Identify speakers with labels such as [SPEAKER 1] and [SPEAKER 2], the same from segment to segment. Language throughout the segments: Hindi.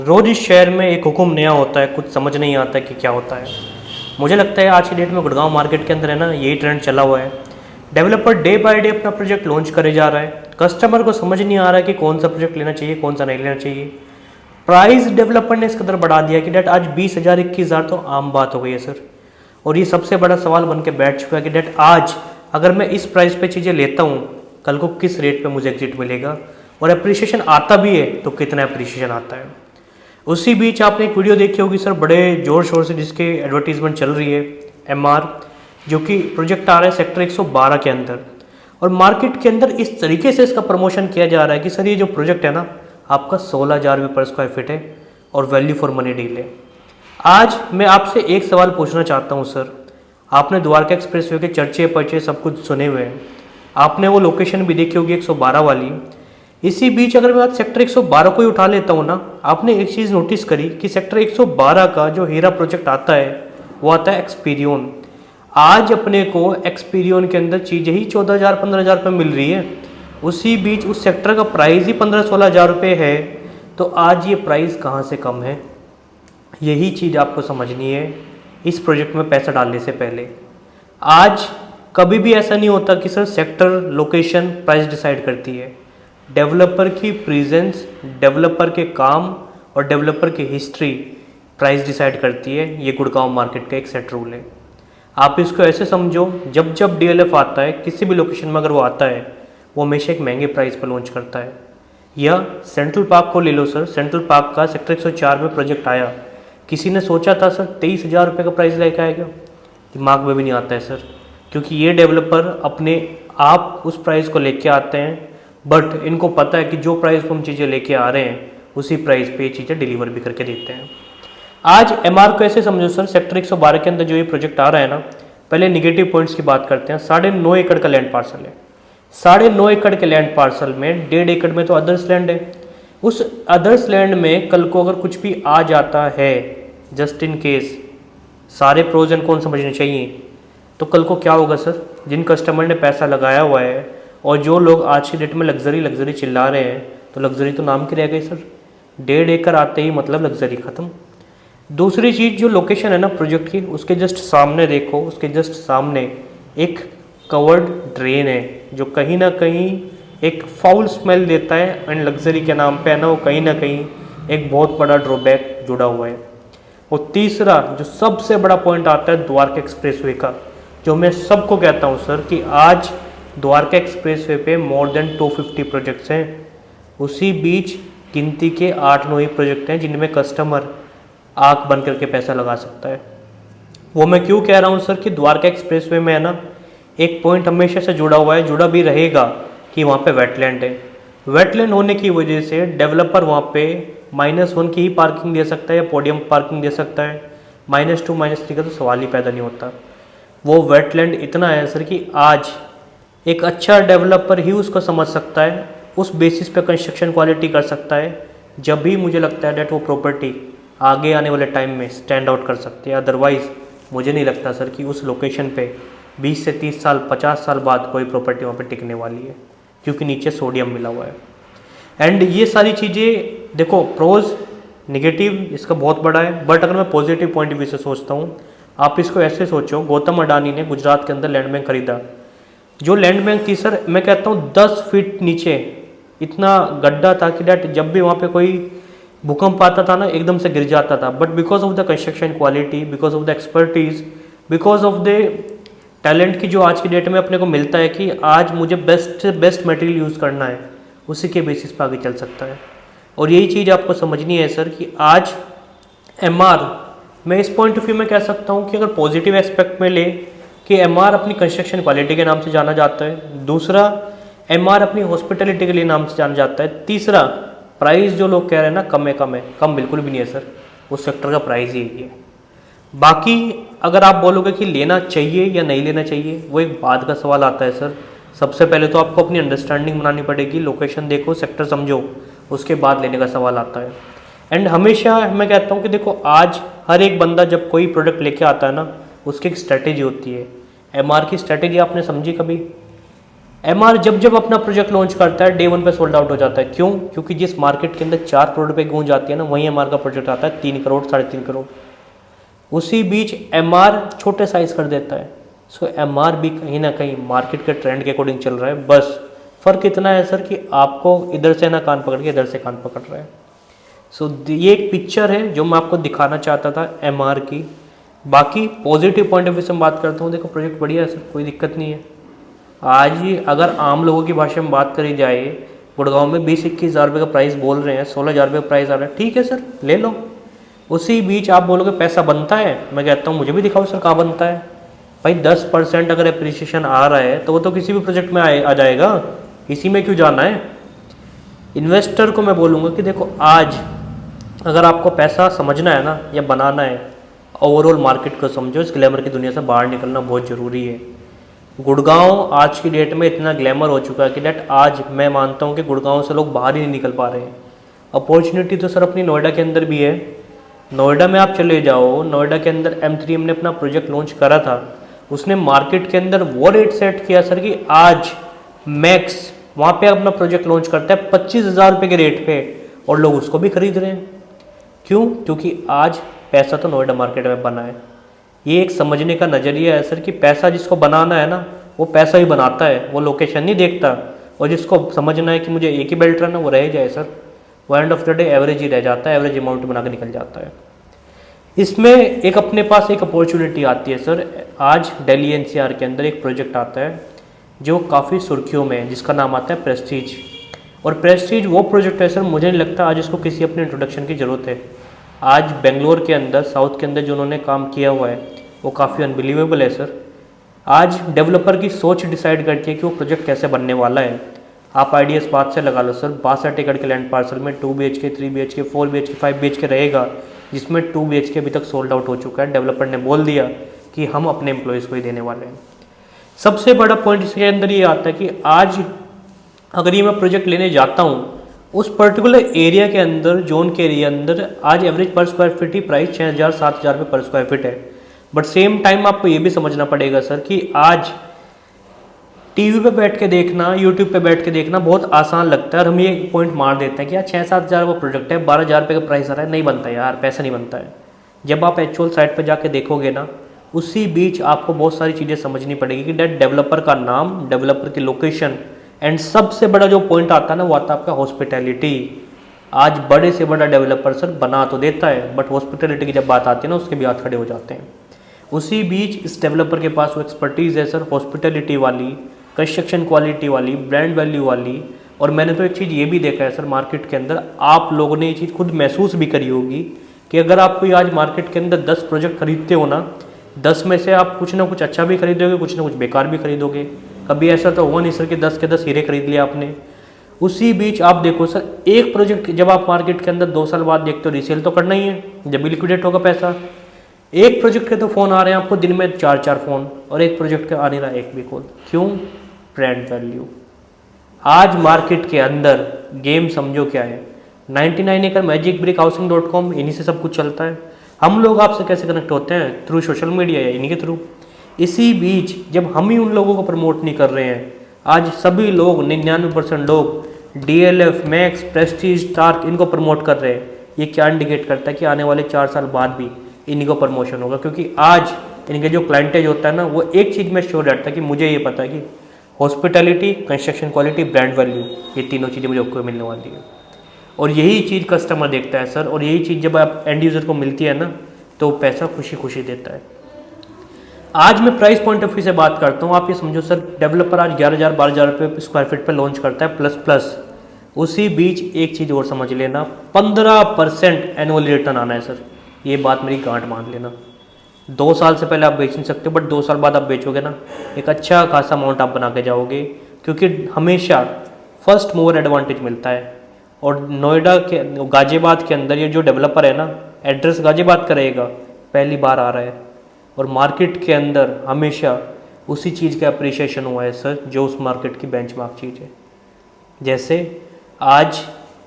[SPEAKER 1] रोज़ इस शहर में एक हुक्म नया होता है, कुछ समझ नहीं आता है कि क्या होता है। मुझे लगता है आज की डेट में गुड़गांव मार्केट के अंदर है ना, यही ट्रेंड चला हुआ है। डेवलपर डे बाय डे अपना प्रोजेक्ट लॉन्च करे जा रहा है। कस्टमर को समझ नहीं आ रहा है कि कौन सा प्रोजेक्ट लेना चाहिए, कौन सा नहीं लेना चाहिए। प्राइस डेवलपर ने इस कदर बढ़ा दिया कि डेट आज 20,000 21,000 तो आम बात हो गई है सर। और ये सबसे बड़ा सवाल बन के बैठ चुका है कि डेट आज अगर मैं इस प्राइस पे चीज़ें लेता हूँ, कल को किस रेट पे मुझे एग्जिट मिलेगा, और अप्रिसिएशन आता भी है तो कितना अप्रिसिएशन आता है। उसी बीच आपने एक वीडियो देखी होगी सर, बड़े ज़ोर शोर से जिसके एडवर्टीजमेंट चल रही है, एमआर, जो कि प्रोजेक्ट आ रहा है सेक्टर 112 के अंदर। और मार्केट के अंदर इस तरीके से इसका प्रमोशन किया जा रहा है कि सर ये जो प्रोजेक्ट है ना, आपका 16,000 रुपये पर स्क्वायर फीट है और वैल्यू फॉर मनी डील है। आज मैं आपसे एक सवाल पूछना चाहता हूँ सर। आपने द्वारका एक्सप्रेस वे के चर्चे पर्चे सब कुछ सुने हुए हैं, आपने वो लोकेशन भी देखी होगी 112 वाली। इसी बीच अगर मैं आज सेक्टर 112 को ही उठा लेता हूँ ना, आपने एक चीज़ नोटिस करी कि सेक्टर 112 का जो हीरा प्रोजेक्ट आता है वो आता है एक्सपीरियन। आज अपने को एक्सपीरियन के अंदर चीज़ें ही 14,000 15,000 रुपये मिल रही है। उसी बीच उस सेक्टर का प्राइस ही 15-16,000 रुपये है। तो आज ये प्राइस कहाँ से कम है, यही चीज़ आपको समझनी है इस प्रोजेक्ट में पैसा डालने से पहले। आज कभी भी ऐसा नहीं होता कि sir sector location price decide करती है। डेवलपर की प्रेजेंस, डेवलपर के काम और डेवलपर की हिस्ट्री प्राइस डिसाइड करती है। ये गुड़गांव मार्केट का एक सेट रूल है। आप इसको ऐसे समझो, जब जब डीएलएफ आता है किसी भी लोकेशन में, अगर वो आता है वो हमेशा एक महंगे प्राइस पर लॉन्च करता है। या सेंट्रल पार्क को ले लो सर, सेंट्रल पार्क का सेक्टर 104 में प्रोजेक्ट आया, किसी ने सोचा था सर 23,000 रुपये का प्राइस लेके आएगा? दिमाग में भी नहीं आता है सर, क्योंकि ये डेवलपर अपने आप उस प्राइस को लेके आते हैं। बट इनको पता है कि जो प्राइस पर हम चीज़ें लेके आ रहे हैं उसी प्राइस पे ये चीज़ें डिलीवर भी करके देते हैं। आज एमआर को ऐसे समझो सर, सेक्टर 112 के अंदर जो ये प्रोजेक्ट आ रहा है ना, पहले निगेटिव पॉइंट्स की बात करते हैं। 9.5 एकड़ का लैंड पार्सल है। 9.5 एकड़ के लैंड पार्सल में 1.5 एकड़ में तो अदर्स लैंड है। उस अदर्स लैंड में कल को अगर कुछ भी आ जाता है, जस्ट इन केस, सारे प्रोज एंड कौन समझने चाहिए, तो कल को क्या होगा सर? जिन कस्टमर ने पैसा लगाया हुआ है और जो लोग आज की डेट में लग्जरी चिल्ला रहे हैं, तो लग्जरी तो नाम की रह गई सर। 1.5 एकड़ आते ही मतलब लग्जरी ख़त्म। दूसरी चीज़, जो लोकेशन है ना प्रोजेक्ट की, उसके जस्ट सामने देखो, उसके जस्ट सामने एक कवर्ड ड्रेन है जो कहीं ना कहीं एक फाउल स्मेल देता है, एंड लग्जरी के नाम पे है ना, वो कहीं ना कहीं एक बहुत बड़ा ड्रॉबैक जुड़ा हुआ है। और तीसरा जो सबसे बड़ा पॉइंट आता है द्वारका एक्सप्रेसवे का, जो मैं सबको कहता हूँ सर कि आज द्वारका एक्सप्रेसवे पे मोर देन 250 प्रोजेक्ट्स हैं। उसी बीच गिनती के 8-9 ही प्रोजेक्ट हैं जिनमें कस्टमर आंख बंद करके पैसा लगा सकता है। वो मैं क्यों कह रहा हूँ सर कि द्वारका एक्सप्रेसवे में है ना, एक पॉइंट हमेशा से जुड़ा हुआ है, जुड़ा भी रहेगा, कि वहाँ पे वेटलैंड है। वेटलैंड होने की वजह से डेवलपर वहाँ पे -1 की ही पार्किंग दे सकता है या पोडियम पार्किंग दे सकता है। -2 -3 का तो सवाल ही पैदा नहीं होता। वो वेटलैंड इतना है सर कि आज एक अच्छा डेवलपर ही उसको समझ सकता है, उस बेसिस पे कंस्ट्रक्शन क्वालिटी कर सकता है, जब भी मुझे लगता है डेट वो प्रॉपर्टी आगे आने वाले टाइम में स्टैंड आउट कर सकती है। अदरवाइज़ मुझे नहीं लगता सर कि उस लोकेशन पे 20 से 30 साल 50 साल बाद कोई प्रॉपर्टी वहाँ पे टिकने वाली है, क्योंकि नीचे सोडियम मिला हुआ है। एंड ये सारी चीज़ें देखो, प्रोज नेगेटिव इसका बहुत बड़ा है, बट अगर मैं पॉजिटिव पॉइंट ऑफ व्यू से सोचता हूँ, आप इसको ऐसे सोचो, गौतम अडानी ने गुजरात के अंदर लैंड बैंक खरीदा। जो लैंड बैंक थी सर, मैं कहता हूँ 10 फीट नीचे इतना गड्ढा था कि डेट जब भी वहाँ पे कोई भूकंप आता था ना, एकदम से गिर जाता था। But because of the construction quality, because of the expertise, because of the talent की जो आज की डेट में अपने को मिलता है कि आज मुझे बेस्ट से बेस्ट मटेरियल यूज़ करना है, उसी के बेसिस पर आगे चल सकता है। और यही चीज़ आपको समझनी है सर कि आज एमआर, मैं इस पॉइंट ऑफ व्यू में कह सकता हूँ कि अगर पॉजिटिव एस्पेक्ट में ले कि एमआर अपनी कंस्ट्रक्शन क्वालिटी के नाम से जाना जाता है। दूसरा, एमआर अपनी हॉस्पिटलिटी के लिए नाम से जाना जाता है। तीसरा, प्राइस जो लोग कह रहे हैं ना कम है, कम बिल्कुल भी नहीं है सर, उस सेक्टर का प्राइस ही है। बाकी अगर आप बोलोगे कि लेना चाहिए या नहीं लेना चाहिए, वो एक बाद का सवाल आता है सर। सबसे पहले तो आपको अपनी अंडरस्टैंडिंग बनानी पड़ेगी, लोकेशन देखो, सेक्टर समझो, उसके बाद लेने का सवाल आता है। एंड हमेशा मैं कहता हूँ कि देखो, आज हर एक बंदा जब कोई प्रोडक्ट लेके आता है ना, उसकी एक स्ट्रैटेजी होती है। एमआर की स्ट्रैटेजी आपने समझी कभी? एमआर जब जब अपना प्रोजेक्ट लॉन्च करता है डे 1 पे सोल्ड आउट हो जाता है। क्यों? क्योंकि जिस मार्केट के अंदर 4 करोड़ रुपए गूंज आती है ना, वहीं एमआर का प्रोजेक्ट आता है 3 करोड़ 3.5 करोड़। उसी बीच एमआर छोटे साइज कर देता है। सो एमआर भी कहीं ना कहीं मार्केट के ट्रेंड के अकॉर्डिंग चल रहा है। बस फ़र्क इतना है सर कि आपको इधर से ना कान पकड़ के इधर से कान पकड़ रहा है। सो ये एक पिक्चर है जो मैं आपको दिखाना चाहता था एमआर की। बाकी पॉजिटिव पॉइंट ऑफ व्यू से मैं बात करता हूँ, देखो प्रोजेक्ट बढ़िया है सर, कोई दिक्कत नहीं है। आज ही अगर आम लोगों की भाषा में बात करी जाए, गुड़गांव में 20-21 हज़ार रुपये का प्राइस बोल रहे हैं, 16 हज़ार रुपये का प्राइस आ रहा है, ठीक है सर ले लो। उसी बीच आप बोलोगे पैसा बनता है, मैं कहता हूँ मुझे भी दिखाओ सर कहाँ बनता है। भाई 10% अगर एप्रिसिएशन आ रहा है तो वो तो किसी भी प्रोजेक्ट में आ जाएगा, इसी में क्यों जाना है। इन्वेस्टर को मैं बोलूँगा कि देखो आज अगर आपको पैसा समझना है ना या बनाना है, ओवरऑल मार्केट को समझो, इस ग्लैमर की दुनिया से बाहर निकलना बहुत ज़रूरी है। गुड़गांव आज की डेट में इतना ग्लैमर हो चुका है कि डेट आज मैं मानता हूँ कि गुड़गांव से लोग बाहर ही नहीं निकल पा रहे हैं। अपॉर्चुनिटी तो सर अपनी नोएडा के अंदर भी है। नोएडा में आप चले जाओ, नोएडा के अंदर M3M ने अपना प्रोजेक्ट लॉन्च करा था, उसने मार्केट के अंदर वो रेट सेट किया सर कि आज मैक्स वहाँ पे अपना प्रोजेक्ट लॉन्च करता है 25,000 रुपये के रेट पे, और लोग उसको भी खरीद रहे हैं। क्यों? क्योंकि आज पैसा तो नोएडा मार्केट में बना है। ये एक समझने का नज़रिया है सर कि पैसा जिसको बनाना है ना वो पैसा ही बनाता है, वो लोकेशन नहीं देखता। और जिसको समझना है कि मुझे एक ही बेल्ट रहना, वो रह जाए सर, वो end of the day average ही रह जाता है, एवरेज अमाउंट बना के निकल जाता है। इसमें एक अपने पास एक अपॉर्चुनिटी आती है सर। आज दिल्ली NCR के अंदर एक प्रोजेक्ट आता है जो काफ़ी सुर्खियों में है, जिसका नाम आता है प्रेस्टीज। और प्रेस्टीज वो प्रोजेक्ट है सर, मुझे नहीं लगता आज इसको किसी अपने इंट्रोडक्शन की ज़रूरत है। आज बेंगलोर के अंदर, साउथ के अंदर जो उन्होंने काम किया हुआ है वो काफ़ी अनबिलीवेबल है सर। आज डेवलपर की सोच डिसाइड करती है कि वो प्रोजेक्ट कैसे बनने वाला है। आप आइडिया इस बात से लगा लो सर, 62 एकड़ के लैंड पार्सल में 2 BHK 3 BHK 4 BHK 5 BHK रहेगा, जिसमें 2 BHK अभी तक सोल्ड आउट हो चुका है। डेवलपर ने बोल दिया कि हम अपने एम्प्लॉयज़ को ही देने वाले हैं। सबसे बड़ा पॉइंट इसके अंदर ये आता है कि आज अगर ये मैं प्रोजेक्ट लेने जाता हूँ, उस पर्टिकुलर एरिया के अंदर, जोन के एरिया अंदर आज एवरेज पर स्क्वायर फीट ही प्राइस 6,000-7,000 रुपये पर स्क्वायर फीट है। बट सेम टाइम आपको ये भी समझना पड़ेगा सर कि आज टीवी पे बैठ के देखना, यूट्यूब पे बैठ के देखना बहुत आसान लगता है, और हम ये पॉइंट मार देते हैं कि यार 6-7 हज़ार का प्रोजेक्ट है, 12,000 रुपये का प्राइस आ रहा है, नहीं बनता यार, पैसा नहीं बनता है। जब आप एक्चुअल साइट पे जाके देखोगे ना, उसी बीच आपको बहुत सारी चीज़ें समझनी पड़ेगी कि डेवलपर का नाम, डेवलपर की लोकेशन, एंड सबसे बड़ा जो पॉइंट आता है ना वो आता है आपका हॉस्पिटैलिटी। आज बड़े से बड़ा डेवलपर सर बना तो देता है, बट हॉस्पिटैलिटी की जब बात आती है ना उसके भी हाथ खड़े हो जाते हैं। उसी बीच इस डेवलपर के पास वो एक्सपर्टीज़ है सर, हॉस्पिटैलिटी वाली, कंस्ट्रक्शन क्वालिटी वाली, ब्रांड वैल्यू वाली। और मैंने तो एक चीज़ ये भी देखा है सर मार्केट के अंदर, आप लोगों ने ये चीज़ खुद महसूस भी करी होगी कि अगर आप कोई आज मार्केट के अंदर 10 प्रोजेक्ट खरीदते हो ना, 10 में से आप कुछ ना कुछ अच्छा भी खरीदोगे, कुछ ना कुछ बेकार भी खरीदोगे। कभी ऐसा तो हुआ नहीं सर कि 10 के 10 हीरे खरीद लिया आपने। उसी बीच आप देखो सर, एक प्रोजेक्ट जब आप मार्केट के अंदर 2 साल बाद देखते हो, रीसेल तो करना ही है, जब भी लिक्विडेट होगा पैसा। एक प्रोजेक्ट के तो फ़ोन आ रहे हैं आपको दिन में 4-4 फ़ोन, और एक प्रोजेक्ट का आ नहीं रहा एक भी कॉल। क्यों? Brand value. आज मार्केट के अंदर गेम समझो क्या है, 99 एकड़, मैजिक ब्रिक, हाउसिंग.com, इन्हीं से सब कुछ चलता है। हम लोग आपसे कैसे कनेक्ट होते हैं? थ्रू सोशल मीडिया या इन्हीं के थ्रू। इसी बीच जब हम ही उन लोगों को प्रमोट नहीं कर रहे हैं, आज सभी लोग 99% लोग DLF, मैक्स, प्रेस्टीज, स्टार्क इनको प्रमोट कर रहे हैं। ये क्या इंडिकेट करता है कि आने वाले 4 साल बाद भी इन्हीं को प्रमोशन होगा, क्योंकि आज इनके जो क्लाइंटेज होता है ना, वो एक चीज़ में श्योर रहता है कि मुझे ये पता है कि hospitality, construction quality, brand value, ये तीनों चीज़ें मुझे आपको मिलने वाली है। और यही चीज़ कस्टमर देखता है सर, और यही चीज़ जब आप एंड यूज़र को मिलती है ना, तो पैसा खुशी खुशी देता है। आज मैं प्राइस पॉइंट ऑफ व्यू से बात करता हूँ, आप ये समझो सर, डेवलपर आज 11,000-12,000 रुपये स्क्वायर फीट पर लॉन्च करता है प्लस प्लस। उसी बीच एक चीज़ और समझ लेना, 15% एनुअल रिटर्न आना है सर, ये बात मेरी गांठ मान लेना। 2 साल से पहले आप बेच नहीं सकते, बट 2 साल बाद आप बेचोगे ना, एक अच्छा खासा अमाउंट आप बना के जाओगे, क्योंकि हमेशा फर्स्ट मूवर एडवांटेज मिलता है। और नोएडा के, गाजियाबाद के अंदर ये जो डेवलपर है ना, एड्रेस गाजियाबाद का रहेगा, पहली बार आ रहा है, और मार्केट के अंदर हमेशा उसी चीज़ का अप्रिशिएशन हुआ है सर जो उस मार्केट की बेंचमार्क चीज़ है। जैसे आज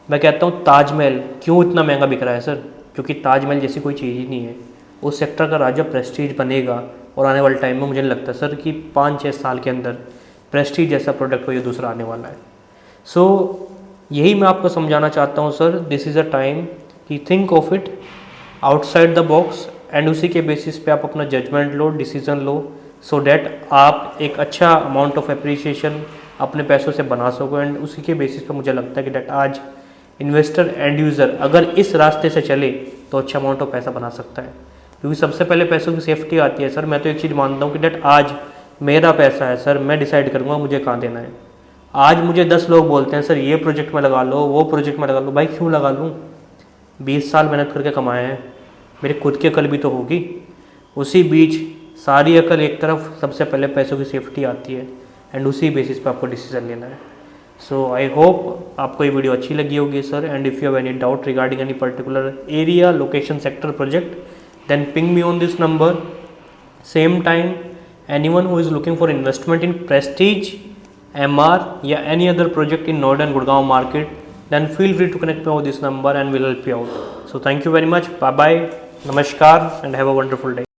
[SPEAKER 1] मैं कहता हूँ ताजमहल क्यों इतना महंगा बिक रहा है सर, क्योंकि ताजमहल जैसी कोई चीज़ ही नहीं है। उस सेक्टर का राजा प्रेस्टीज बनेगा, और आने वाले टाइम में मुझे नहीं लगता सर कि 5-6 साल के अंदर प्रेस्टीज जैसा प्रोडक्ट कोई दूसरा आने वाला है। सो यही मैं आपको समझाना चाहता हूँ sir, this is a time कि think of it outside the box and उसी के बेसिस पे आप अपना जजमेंट लो, डिसीजन लो, सो डैट आप एक अच्छा अमाउंट ऑफ एप्रिसिएशन अपने पैसों से बना सको। एंड उसी के बेसिस पे मुझे लगता है कि डैट आज इन्वेस्टर एंड यूज़र अगर इस रास्ते से चले तो अच्छा अमाउंट ऑफ पैसा बना सकता है, क्योंकि सबसे पहले पैसों की सेफ्टी आती है। सर मैं तो एक चीज़ मानता हूँ कि डैट आज मेरा पैसा है सर, मैं डिसाइड करूँगा मुझे कहाँ देना है। आज मुझे 10 लोग बोलते हैं सर ये प्रोजेक्ट में लगा लो, वो प्रोजेक्ट में लगा लो, भाई क्यों लगा लूँ? 20 साल मेहनत करके कमाए हैं, मेरे खुद की अकल भी तो होगी। उसी बीच सारी अकल एक तरफ, सबसे पहले पैसों की सेफ्टी आती है एंड उसी बेसिस पे आपको डिसीजन लेना है। सो आई होप आपको ये वीडियो अच्छी लगी होगी sir, and if you have any doubt regarding any particular area, location, sector, project, then ping me on this number. Same time anyone who is looking for investment in Prestige, MR या any other project in Noida and Gurgaon market, then feel free to connect me with this number and we'll help you out. So thank you very much. Bye bye. Namaskar and have a wonderful day.